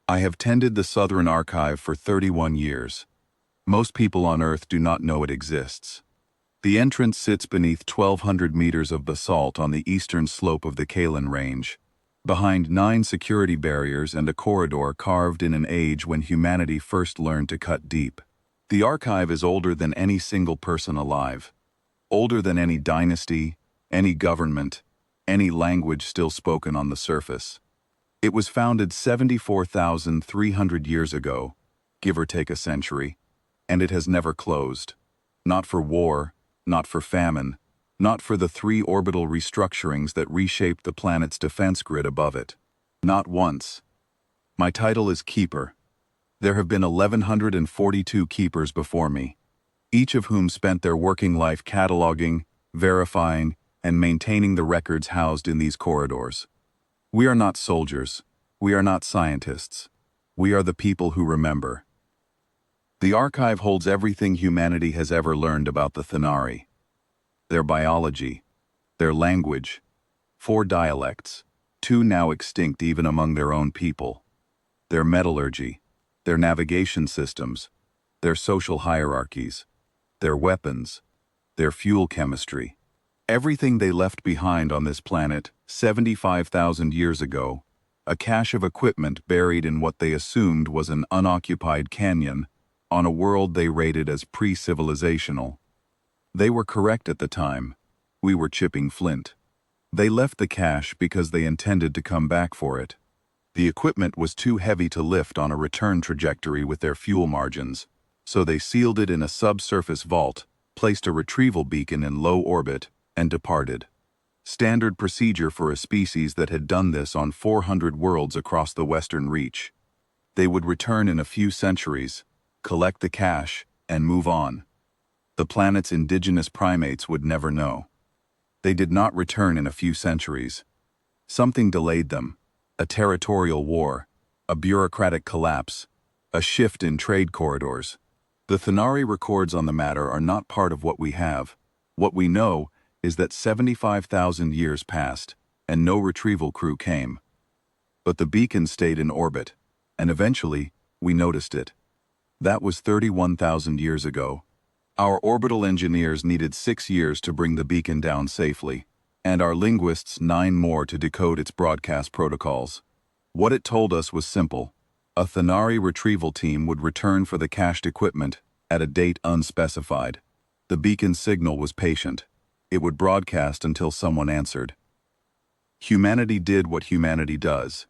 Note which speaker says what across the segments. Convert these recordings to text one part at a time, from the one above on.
Speaker 1: I have tended the Southern Archive for 31 years. Most people on Earth do not know it exists. The entrance sits beneath 1,200 meters of basalt on the eastern slope of the Kalin Range, behind 9 security barriers and a corridor carved in an age when humanity first learned to cut deep. The archive is older than any single person alive, older than any dynasty, any government, any language still spoken on the surface. It was founded 74,300 years ago, give or take a century, and it has never closed. Not for war, not for famine, not for the 3 orbital restructurings that reshaped the planet's defense grid above it. Not once. My title is Keeper. There have been 1,142 keepers before me, each of whom spent their working life cataloging, verifying, and maintaining the records housed in these corridors. We are not soldiers. We are not scientists. We are the people who remember. The archive holds everything humanity has ever learned about the Thanari. Their biology, their language, 4 dialects, 2 now extinct even among their own people, their metallurgy, their navigation systems, their social hierarchies, their weapons, their fuel chemistry. Everything they left behind on this planet 75,000 years ago, a cache of equipment buried in what they assumed was an unoccupied canyon on a world they rated as pre-civilizational. They were correct at the time. We were chipping flint. They left the cache because they intended to come back for it. The equipment was too heavy to lift on a return trajectory with their fuel margins, so they sealed it in a subsurface vault, placed a retrieval beacon in low orbit, and departed. Standard procedure for a species that had done this on 400 worlds across the Western Reach. They would return in a few centuries, collect the cache, and move on. The planet's indigenous primates would never know. They did not return in a few centuries. Something delayed them. A territorial war, a bureaucratic collapse, a shift in trade corridors. The Thanari records on the matter are not part of what we have. What we know is that 75,000 years passed, and no retrieval crew came. But the beacon stayed in orbit, and eventually, we noticed it. That was 31,000 years ago. Our orbital engineers needed 6 years to bring the beacon down safely, and our linguists 9 more to decode its broadcast protocols. What it told us was simple. A Thanari retrieval team would return for the cached equipment at a date unspecified. The beacon's signal was patient. It would broadcast until someone answered. Humanity did what humanity does.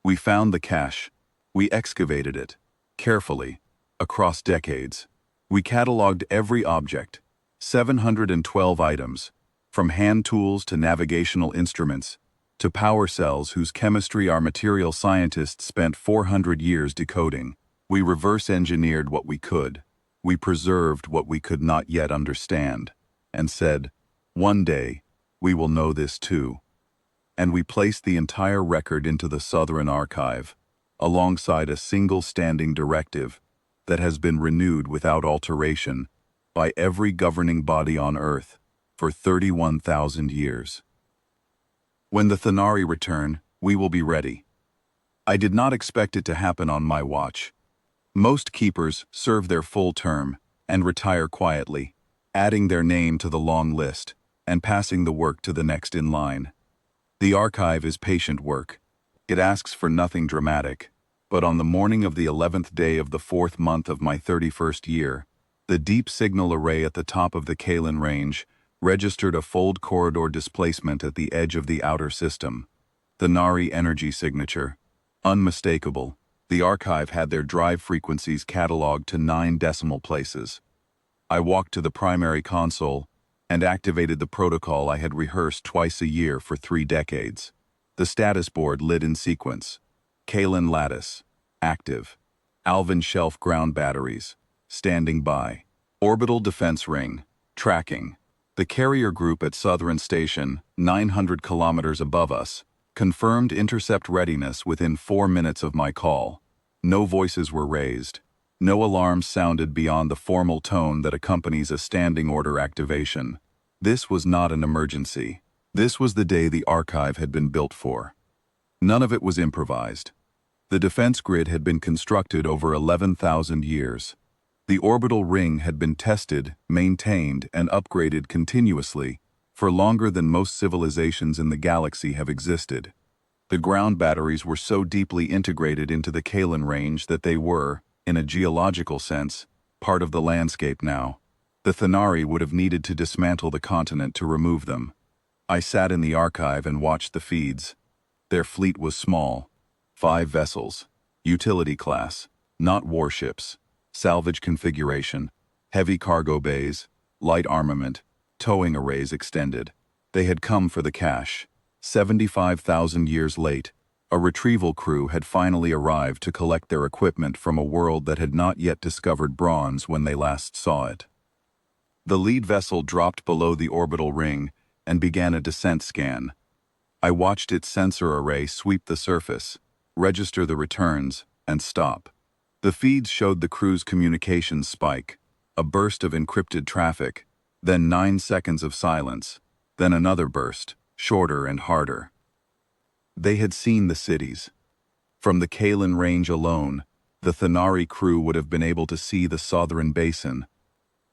Speaker 1: We found the cache. We excavated it, carefully, across decades. We cataloged every object, 712 items, from hand tools to navigational instruments, to power cells whose chemistry our material scientists spent 400 years decoding. We reverse-engineered what we could. We preserved what we could not yet understand, and said, one day, we will know this too. And we placed the entire record into the Southern Archive, alongside a single standing directive that has been renewed without alteration by every governing body on Earth for 31,000 years. When the Thanari return, we will be ready. I did not expect it to happen on my watch. Most keepers serve their full term and retire quietly, adding their name to the long list and passing the work to the next in line. The archive is patient work. It asks for nothing dramatic, but on the morning of the 11th day of the 4th month of my 31st year, the deep signal array at the top of the Kalin Range registered a fold corridor displacement at the edge of the outer system. The Nari energy signature. Unmistakable, the archive had their drive frequencies cataloged to 9 decimal places. I walked to the primary console and activated the protocol I had rehearsed twice a year for 3 decades. The status board lit in sequence. Kalin lattice, active. Alvin shelf ground batteries, standing by. Orbital defense ring, tracking. The carrier group at Southern Station, 900 kilometers above us, confirmed intercept readiness within 4 minutes of my call. No voices were raised. No alarms sounded beyond the formal tone that accompanies a standing order activation. This was not an emergency. This was the day the archive had been built for. None of it was improvised. The defense grid had been constructed over 11,000 years. The orbital ring had been tested, maintained, and upgraded continuously, for longer than most civilizations in the galaxy have existed. The ground batteries were so deeply integrated into the Kalan range that they were, in a geological sense, part of the landscape now. The Thanari would have needed to dismantle the continent to remove them. I sat in the archive and watched the feeds. Their fleet was small. 5 vessels, utility class, not warships, salvage configuration, heavy cargo bays, light armament, towing arrays extended. They had come for the cash. 75,000 years late, a retrieval crew had finally arrived to collect their equipment from a world that had not yet discovered bronze when they last saw it. The lead vessel dropped below the orbital ring and began a descent scan. I watched its sensor array sweep the surface, register the returns, and stop. The feeds showed the crew's communications spike, a burst of encrypted traffic, then 9 seconds of silence, then another burst, shorter and harder. They had seen the cities. From the Kalan range alone, the Thanari crew would have been able to see the Southern Basin,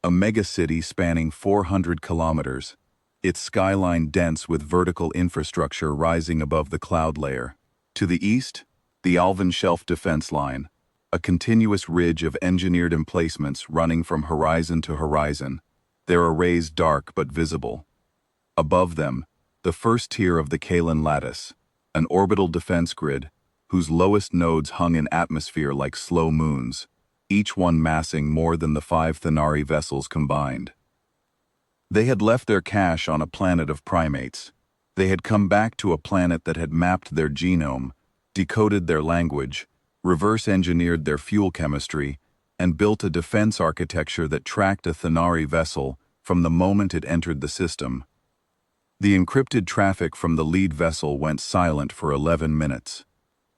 Speaker 1: a megacity spanning 400 kilometers, its skyline dense with vertical infrastructure rising above the cloud layer. To the east, the Alvan Shelf defense line, a continuous ridge of engineered emplacements running from horizon to horizon, their arrays dark but visible. Above them, the first tier of the Kalan lattice, an orbital defense grid, whose lowest nodes hung in atmosphere like slow moons, each one massing more than the 5 Thanari vessels combined. They had left their cache on a planet of primates. They had come back to a planet that had mapped their genome, decoded their language, reverse-engineered their fuel chemistry, and built a defense architecture that tracked a Thanari vessel from the moment it entered the system. The encrypted traffic from the lead vessel went silent for 11 minutes.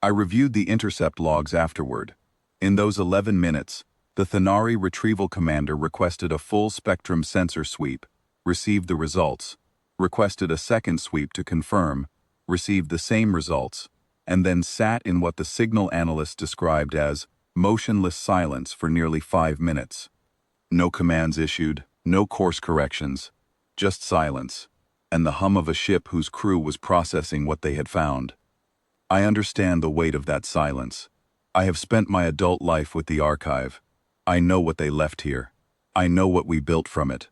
Speaker 1: I reviewed the intercept logs afterward. In those 11 minutes, the Thanari retrieval commander requested a full-spectrum sensor sweep, received the results, requested a second sweep to confirm, received the same results, and then sat in what the signal analyst described as motionless silence for nearly 5 minutes. No commands issued, no course corrections, just silence, and the hum of a ship whose crew was processing what they had found. I understand the weight of that silence. I have spent my adult life with the archive. I know what they left here. I know what we built from it.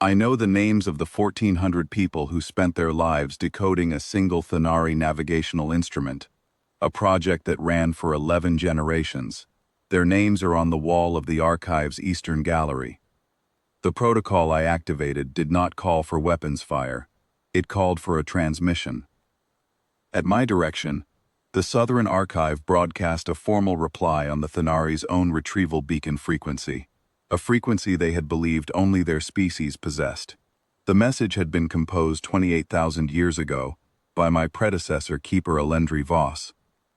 Speaker 1: I know the names of the 1,400 people who spent their lives decoding a single Thanari navigational instrument, a project that ran for 11 generations. Their names are on the wall of the archive's eastern gallery. The protocol I activated did not call for weapons fire. It called for a transmission. At my direction, the Southern Archive broadcast a formal reply on the Thanari's own retrieval beacon frequency, a frequency they had believed only their species possessed. The message had been composed 28,000 years ago by my predecessor Keeper Alendri Voss,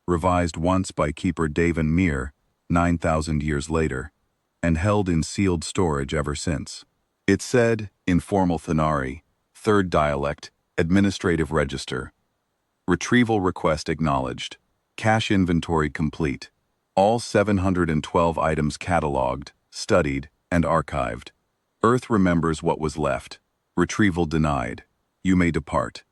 Speaker 1: revised once by Keeper Davin Mir 9,000 years later, and held in sealed storage ever since. It said, in formal Thanari, third dialect, administrative register, retrieval request acknowledged, cache inventory complete, all 712 items cataloged, studied, and archived. Earth remembers what was left. Retrieval denied. You may depart.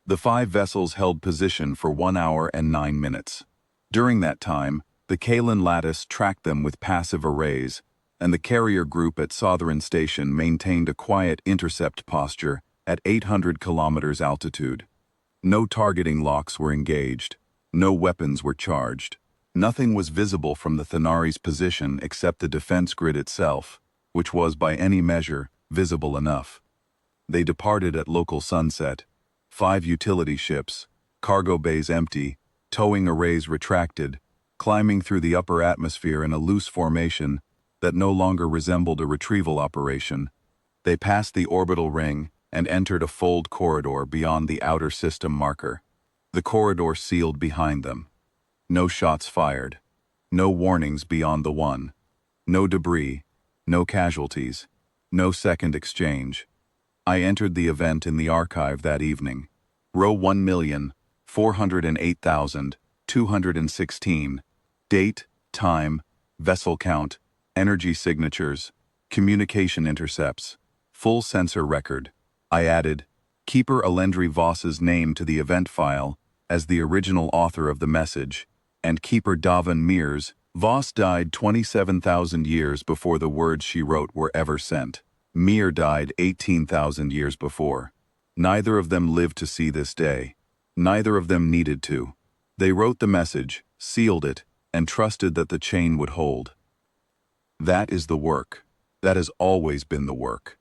Speaker 1: The 5 vessels held position for 1 hour and 9 minutes. During that time, the Kalan lattice tracked them with passive arrays, and the carrier group at Southern Station maintained a quiet intercept posture at 800 kilometers altitude. No targeting locks were engaged. No weapons were charged. Nothing was visible from the Thanari's position except the defense grid itself, which was by any measure visible enough. They departed at local sunset. 5 utility ships, cargo bays empty, towing arrays retracted, climbing through the upper atmosphere in a loose formation that no longer resembled a retrieval operation. They passed the orbital ring and entered a fold corridor beyond the outer system marker. The corridor sealed behind them. No shots fired. No warnings beyond the one. No debris. No casualties. No second exchange. I entered the event in the archive that evening. Row 1,408,000, 216. Date, time, vessel count, energy signatures, communication intercepts, full sensor record. I added Keeper Alendri Voss's name to the event file as the original author of the message, and Keeper Davin Mears. Voss died 27,000 years before the words she wrote were ever sent. Mir died 18,000 years before. Neither of them lived to see this day. Neither of them needed to. They wrote the message, sealed it, and trusted that the chain would hold. That is the work. That has always been the work.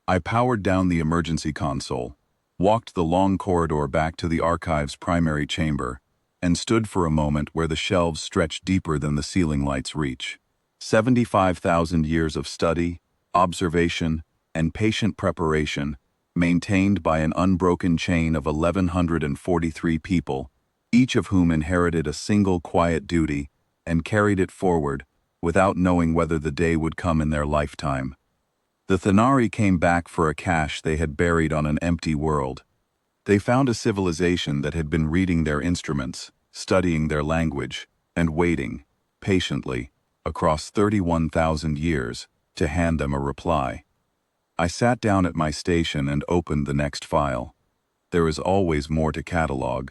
Speaker 1: I powered down the emergency console, walked the long corridor back to the archive's primary chamber, and stood for a moment where the shelves stretched deeper than the ceiling light's reach. 75,000 years of study, observation, and patient preparation, maintained by an unbroken chain of 1,143 people, each of whom inherited a single quiet duty and carried it forward without knowing whether the day would come in their lifetime. The Thanari came back for a cache they had buried on an empty world. They found a civilization that had been reading their instruments, studying their language, and waiting, patiently, across 31,000 years, to hand them a reply. I sat down at my station and opened the next file. There is always more to catalog,